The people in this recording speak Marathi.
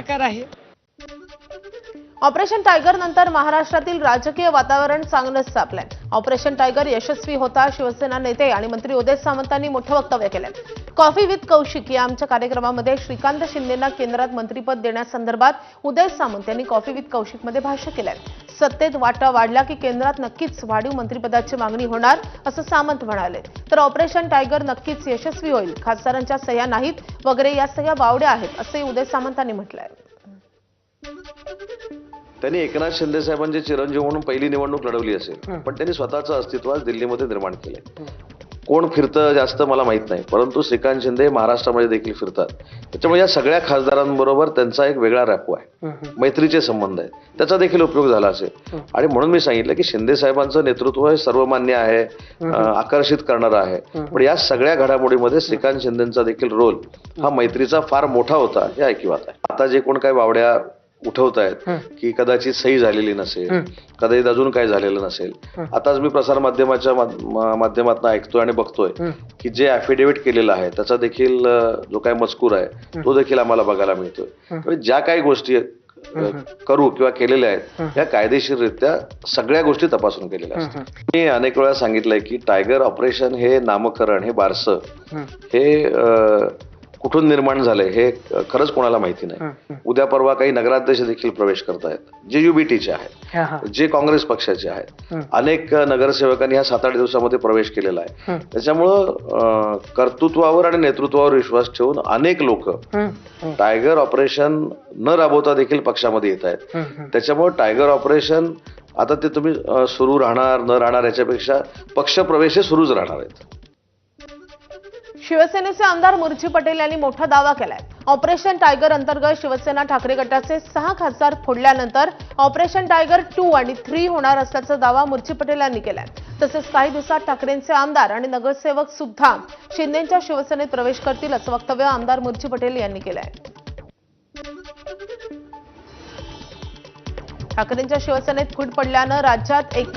प्रकार आहे. ऑपरेशन टायगर नंतर महाराष्ट्रातील राजकीय वातावरण चांगलंच तापलंय. ऑपरेशन टायगर यशस्वी होता शिवसेना नेते आणि मंत्री उदय सामंतांनी मोठं वक्तव्य केलंय. कॉफी विथ कौशिक या आमच्या कार्यक्रमामध्ये श्रीकांत शिंदेंना केंद्रात मंत्रिपद देण्यासंदर्भात उदय सामंत यांनी कॉफी विथ कौशिकमध्ये भाष्य केलंय. सत्तेत वाटा वाढला की केंद्रात नक्कीच वाढीव मंत्रिपदाची मागणी होणार असं सामंत म्हणाले. तर ऑपरेशन टायगर नक्कीच यशस्वी होईल. खासदारांच्या सह्या नाहीत वगैरे या सगळ्या बावड्या आहेत असंही उदय सामंतांनी म्हटलंय. त्यांनी एकनाथ शिंदे साहेबांचे चिरंजीव म्हणून पहिली निवडणूक लढवली असेल, पण त्यांनी स्वतःचं अस्तित्व आज दिल्लीमध्ये निर्माण केलंय. कोण फिरतं जास्त मला माहित नाही, परंतु श्रीकांत शिंदे महाराष्ट्रामध्ये देखील फिरतात. त्याच्यामुळे या सगळ्या खासदारांबरोबर त्यांचा एक वेगळा रॅपो आहे, मैत्रीचे संबंध आहेत, त्याचा देखील उपयोग झाला असेल. आणि म्हणून मी सांगितलं की शिंदे साहेबांचं नेतृत्व हे सर्वमान्य आहे, आकर्षित करणारं आहे. पण या सगळ्या घडामोडीमध्ये श्रीकांत शिंदेचा देखील रोल हा मैत्रीचा फार मोठा होता हे ऐकिवात आहे. आता जे कोण काही बावड्या उठवत आहेत की कदाचित सही झालेली नसेल, कदाचित अजून काय झालेलं नसेल. आताच मी प्रसार माध्यमाच्या माध्यमातून ऐकतोय आणि बघतोय की जे ऍफिडेव्हिट केलेलं आहे त्याचा देखील जो काही मजकूर आहे तो देखील आम्हाला बघायला मिळतोय. ज्या काही गोष्टी करू किंवा केलेल्या आहेत या कायदेशीररित्या सगळ्या गोष्टी तपासून केलेल्या असतात. मी अनेक वेळा सांगितलंय की टायगर ऑपरेशन हे नामकरण, हे बारसं हे कुठून निर्माण झालंय हे खरंच कोणाला माहिती नाही. उद्या परवा काही नगराध्यक्ष देखील प्रवेश करतायत जे युबीटीचे आहेत, जे काँग्रेस पक्षाचे आहेत. अनेक नगरसेवकांनी ह्या 7-8 दिवसामध्ये प्रवेश केलेला आहे. त्याच्यामुळं कर्तृत्वावर आणि नेतृत्वावर विश्वास ठेवून अनेक लोक टायगर ऑपरेशन न राबवता देखील पक्षामध्ये येत आहेत. त्याच्यामुळे टायगर ऑपरेशन आता ते तुम्ही सुरू राहणार न राहणार याच्यापेक्षा पक्षप्रवेश हे सुरूच राहणार आहेत. शिवसेनेचे आमदार मुर्ची पटेल यांनी मोठा दावा केलाय. ऑपरेशन टायगर अंतर्गत शिवसेना ठाकरे गटाचे 6 खासदार फोडल्यानंतर ऑपरेशन टायगर 2 आणि 3 होणार असल्याचा दावा मुर्ची पटेल यांनी केलाय. तसेच काही दिवसात ठाकरेंचे आमदार आणि नगरसेवक सुद्धा शिंदेच्या शिवसेनेत प्रवेश करतील असं वक्तव्य आमदार मुर्ची पटेल यांनी केलंय. ठाकरेंच्या शिवसेनेत फूट पडल्यानं राज्यात एक